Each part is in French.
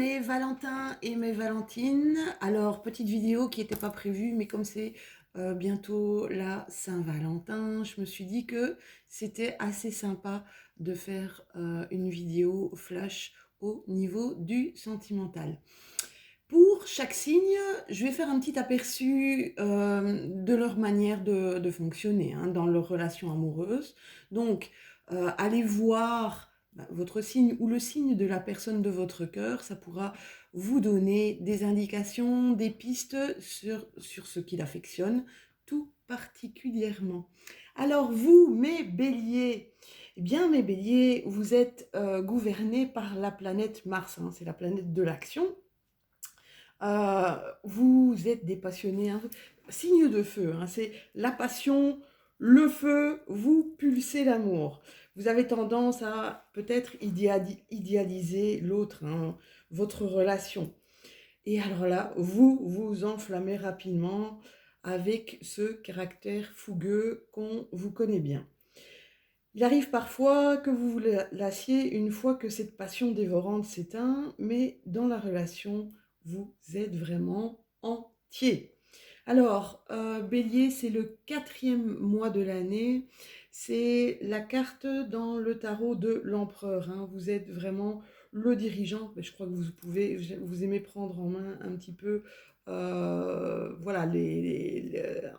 mes Valentins et mes Valentines. Alors, petite vidéo qui n'était pas prévue, mais comme c'est bientôt la Saint-Valentin, je me suis dit que c'était assez sympa de faire une vidéo flash au niveau du sentimental. Pour chaque signe, je vais faire un petit aperçu de leur manière de fonctionner dans leur relation amoureuse. Donc, allez voir votre signe ou le signe de la personne de votre cœur, ça pourra vous donner des indications, des pistes sur ce qu'il affectionne tout particulièrement. Alors vous, mes béliers, eh bien mes béliers, vous êtes gouvernés par la planète Mars, c'est la planète de l'action. Vous êtes des passionnés, signe de feu, c'est la passion, le feu, vous pulsez l'amour. Vous avez tendance à peut-être idéaliser l'autre, votre relation. Et alors là, vous vous enflammez rapidement avec ce caractère fougueux qu'on vous connaît bien. Il arrive parfois que vous vous lassiez une fois que cette passion dévorante s'éteint, mais dans la relation, vous êtes vraiment entier. Alors, Bélier, c'est le 4e mois de l'année. C'est la carte dans le tarot de l'empereur. Vous êtes vraiment le dirigeant. Mais je crois que vous aimez prendre en main un petit peu, voilà,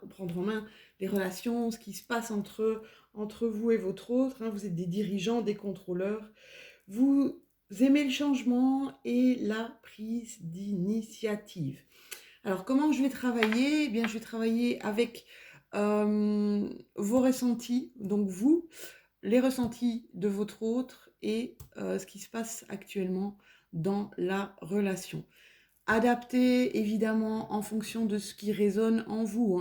prendre en main les relations, ce qui se passe entre vous et votre autre. Vous êtes des dirigeants, des contrôleurs. Vous aimez le changement et la prise d'initiative. Alors, comment je vais travailler? Eh bien, je vais travailler avec vos ressentis, donc vous, les ressentis de votre autre et ce qui se passe actuellement dans la relation. Adaptez évidemment en fonction de ce qui résonne en vous.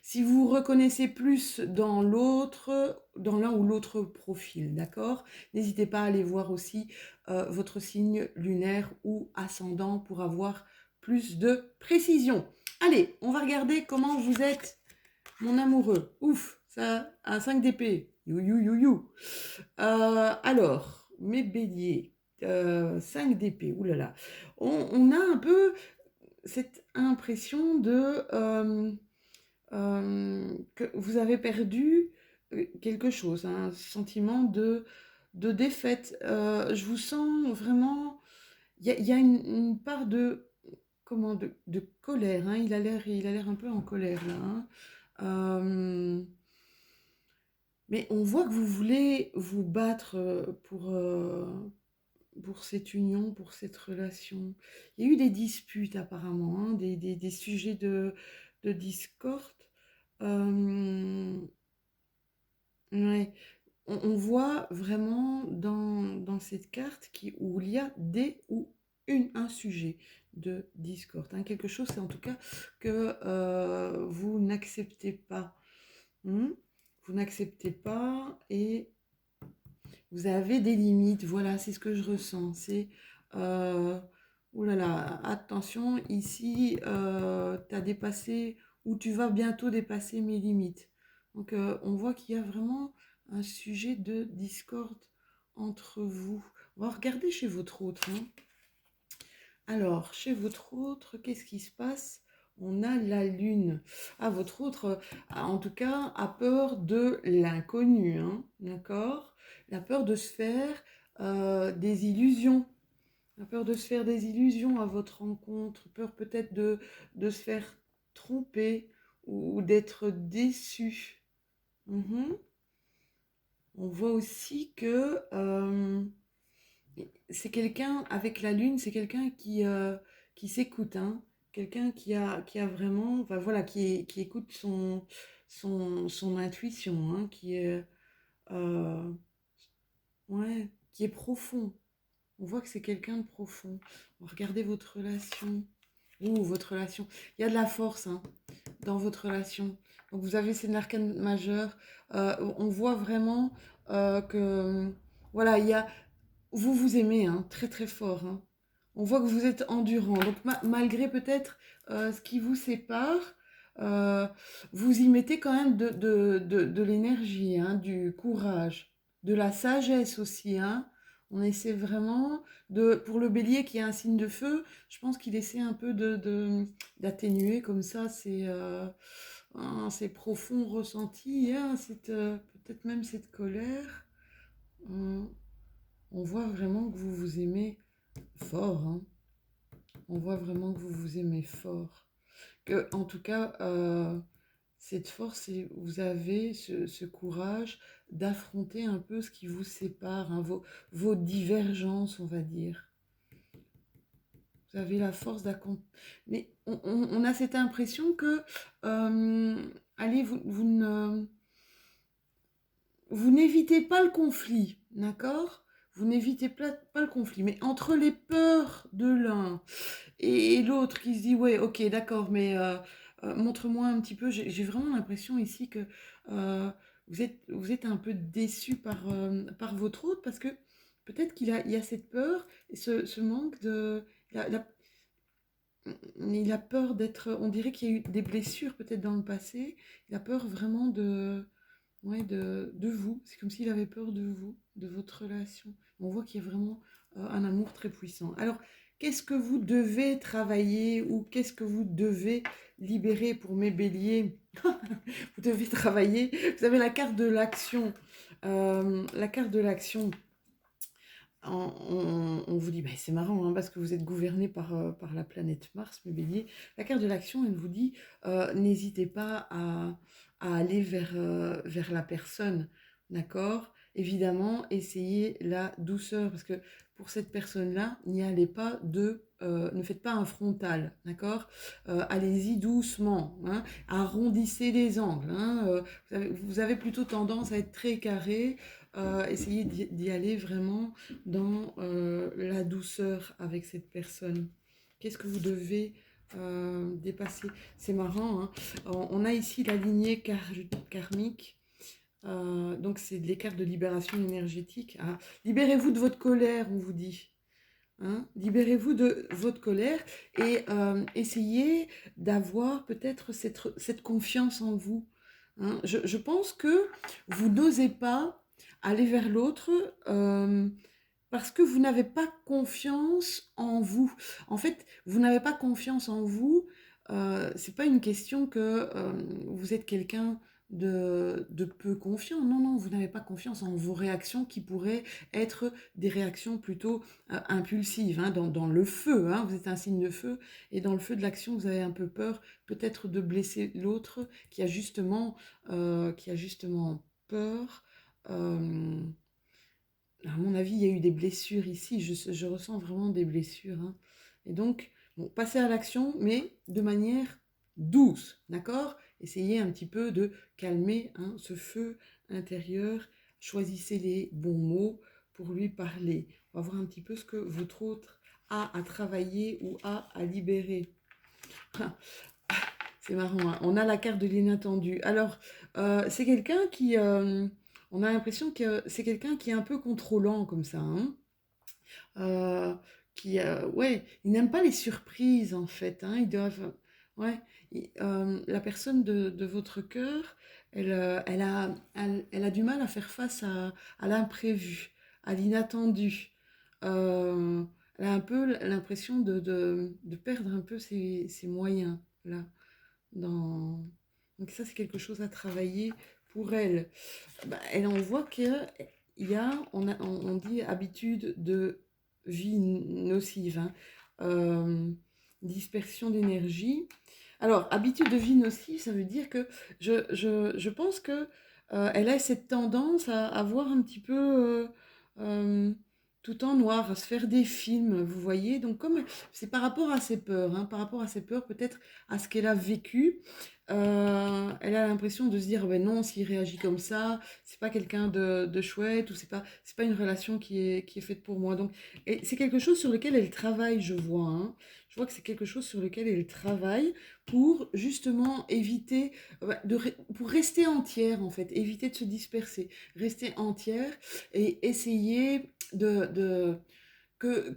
Si vous reconnaissez plus dans l'autre, dans l'un ou l'autre profil, d'accord? N'hésitez pas à aller voir aussi votre signe lunaire ou ascendant pour avoir plus de précision. Allez, on va regarder comment vous êtes, mon amoureux. Ouf, ça, un 5 d'épée. You, you, you, you. Alors, mes béliers, 5 d'épée, oulala. On a un peu cette impression que vous avez perdu quelque chose, un sentiment de défaite. Je vous sens vraiment... Il y a une part de colère. Il a l'air un peu en colère là. Mais on voit que vous voulez vous battre pour cette union, pour cette relation. Il y a eu des disputes apparemment, des sujets de discorde. Ouais. On voit vraiment dans cette carte où il y a un sujet de discorde. Quelque chose, c'est en tout cas que vous n'acceptez pas. Vous n'acceptez pas et vous avez des limites. Voilà, c'est ce que je ressens. C'est, oh là là, attention, ici, tu as dépassé ou tu vas bientôt dépasser mes limites. Donc, on voit qu'il y a vraiment un sujet de discorde entre vous. On va regarder chez votre autre. Alors, chez votre autre, qu'est-ce qui se passe? On a la lune. Ah, votre autre, en tout cas, a peur de l'inconnu, d'accord? La peur de se faire des illusions. La peur de se faire des illusions à votre rencontre. Peur peut-être de se faire tromper ou d'être déçu. Mhm. On voit aussi que c'est quelqu'un, avec la lune, c'est quelqu'un qui s'écoute, quelqu'un qui a vraiment, enfin voilà, qui écoute son intuition, qui est, euh, ouais, qui est profond. On voit que c'est quelqu'un de profond. Regardez votre relation. Ouh, votre relation. Il y a de la force dans votre relation. Donc vous avez, c'est une arcane majeure. On voit vraiment que, voilà, vous vous aimez très très fort. On voit que vous êtes endurant. Donc malgré peut-être ce qui vous sépare, euh, vous y mettez quand même de l'énergie, du courage, de la sagesse aussi. On essaie vraiment de, pour le bélier qui est un signe de feu, je pense qu'il essaie un peu d'atténuer comme ça ces profonds ressentis, hein, peut-être même cette colère. On, on voit vraiment que vous vous aimez fort, hein. On voit vraiment que vous vous aimez fort. Que, en tout cas, cette force, vous avez ce courage d'affronter un peu ce qui vous sépare, hein, vos divergences, on va dire. Vous avez la force d'accompagner. Mais on a cette impression que, allez, vous n'évitez pas le conflit, d'accord? Vous n'évitez pas le conflit, mais entre les peurs de l'un et l'autre qui se dit, ouais, ok, d'accord, mais montre-moi un petit peu, j'ai vraiment l'impression ici que euh, vous êtes un peu déçu par votre autre parce que peut-être il a cette peur et ce manque de... il a peur d'être... On dirait qu'il y a eu des blessures peut-être dans le passé. Il a peur vraiment ouais, de vous. C'est comme s'il avait peur de vous, de votre relation. On voit qu'il y a vraiment un amour très puissant. Alors, qu'est-ce que vous devez travailler ou qu'est-ce que vous devez libérer pour mes béliers? Vous devez travailler. Vous avez la carte de l'action. La carte de l'action. On vous dit, bah, c'est marrant, hein, parce que vous êtes gouverné par la planète Mars, mes béliers. La carte de l'action, elle vous dit, n'hésitez pas à aller vers la personne, d'accord? Évidemment, essayez la douceur, parce que pour cette personne-là, n'y allez pas ne faites pas un frontal, d'accord? Allez-y doucement, hein, arrondissez les angles, hein, vous avez plutôt tendance à être très carré, essayez d'y aller vraiment dans la douceur avec cette personne. Qu'est-ce que vous devez dépasser? C'est marrant, hein. On a ici la lignée karmique. Donc c'est les cartes de libération énergétique, hein. Libérez-vous de votre colère, on vous dit. Hein. Libérez-vous de votre colère et essayez d'avoir peut-être cette confiance en vous. Hein. Je pense que vous n'osez pas aller vers l'autre parce que vous n'avez pas confiance en vous. En fait, vous n'avez pas confiance en vous. C'est pas une question que vous êtes quelqu'un de peu confiant. Non, non, vous n'avez pas confiance en vos réactions qui pourraient être des réactions plutôt impulsives, hein, dans le feu. Hein, vous êtes un signe de feu et dans le feu de l'action, vous avez un peu peur peut-être de blesser l'autre qui a justement peur. Euh, à mon avis, il y a eu des blessures ici. Je ressens vraiment des blessures, hein. Et donc, bon, passez à l'action, mais de manière douce, d'accord? Essayez un petit peu de calmer, hein, ce feu intérieur. Choisissez les bons mots pour lui parler. On va voir un petit peu ce que votre autre a à travailler ou a à libérer. C'est marrant, hein. On a la carte de l'inattendu. Alors, c'est quelqu'un qui... on a l'impression que c'est quelqu'un qui est un peu contrôlant comme ça, hein. Euh, ouais, ils n'aiment pas les surprises en fait, hein. Ils doivent... Ouais, la personne de votre cœur, elle a du mal à faire face à l'imprévu, à l'inattendu. Euh, Elle a un peu l'impression de perdre un peu ses moyens, là. Dans... Donc ça, c'est quelque chose à travailler pour elle. Bah, elle en voit qu'il y a, on dit habitude de vie nocive, hein. Euh, Dispersion d'énergie. Alors, habitude de vie nocive, ça veut dire que je pense que elle a cette tendance à voir un petit peu euh, tout en noir, à se faire des films, vous voyez. Donc, comme c'est par rapport à ses peurs, hein, par rapport à ses peurs, peut-être à ce qu'elle a vécu, elle a l'impression de se dire, ben non, s'il réagit comme ça, c'est pas quelqu'un de chouette ou c'est pas une relation qui est faite pour moi. Donc, et c'est quelque chose sur lequel elle travaille, je vois, hein. Je vois que c'est quelque chose sur lequel elle travaille pour justement éviter, pour rester entière en fait, éviter de se disperser, rester entière et essayer que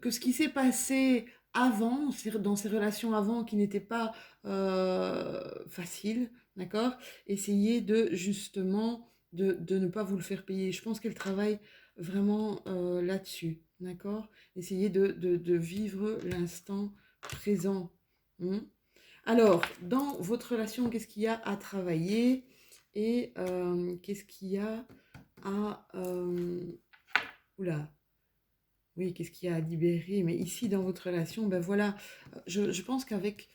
ce qui s'est passé avant, dans ces relations avant qui n'étaient pas faciles, d'accord, essayer de justement de ne pas vous le faire payer. Je pense qu'elle travaille vraiment là-dessus. d'accord? Essayez de vivre l'instant présent. Hmm. Alors, dans votre relation, qu'est-ce qu'il y a à travailler et qu'est-ce qu'il y a à... oula, oui, qu'est-ce qu'il y a à libérer? Mais ici, dans votre relation, ben voilà, je pense qu'avec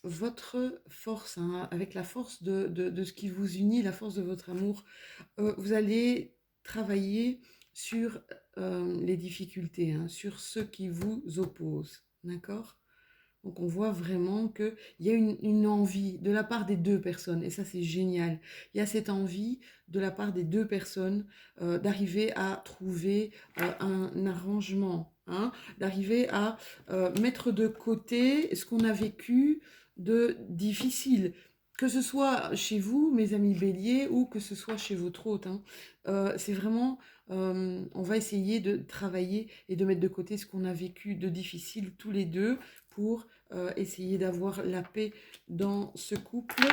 votre force, hein, avec la force de ce qui vous unit, la force de votre amour, vous allez travailler sur les difficultés, hein, sur ce qui vous oppose, d'accord? Donc on voit vraiment qu'il y a une envie de la part des deux personnes, et ça c'est génial. Il y a cette envie de la part des deux personnes d'arriver à trouver un arrangement, hein, d'arriver à mettre de côté ce qu'on a vécu de difficile. Que ce soit chez vous, mes amis béliers, ou que ce soit chez votre hôte, hein. C'est vraiment, on va essayer de travailler et de mettre de côté ce qu'on a vécu de difficile tous les deux pour essayer d'avoir la paix dans ce couple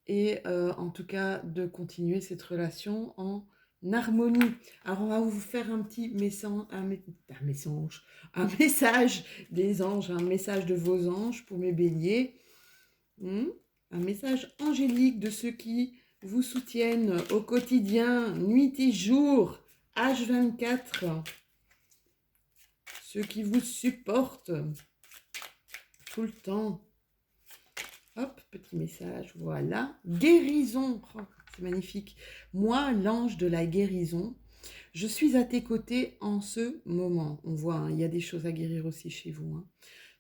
et en tout cas de continuer cette relation en harmonie. Alors on va vous faire un petit un message des anges, un message de vos anges pour mes béliers. Un message angélique de ceux qui vous soutiennent au quotidien, nuit et jour, H24. Ceux qui vous supportent tout le temps. Hop, petit message, voilà. Guérison, oh, c'est magnifique. Moi, l'ange de la guérison, je suis à tes côtés en ce moment. On voit, hein, il y a des choses à guérir aussi chez vous. Hein.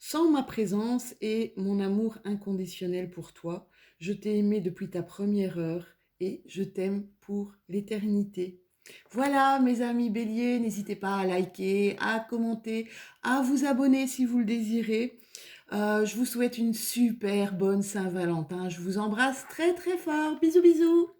Sans ma présence et mon amour inconditionnel pour toi, je t'ai aimé depuis ta première heure et je t'aime pour l'éternité. Voilà, mes amis béliers, n'hésitez pas à liker, à commenter, à vous abonner si vous le désirez. Je vous souhaite une super bonne Saint-Valentin. Je vous embrasse très très fort. Bisous bisous.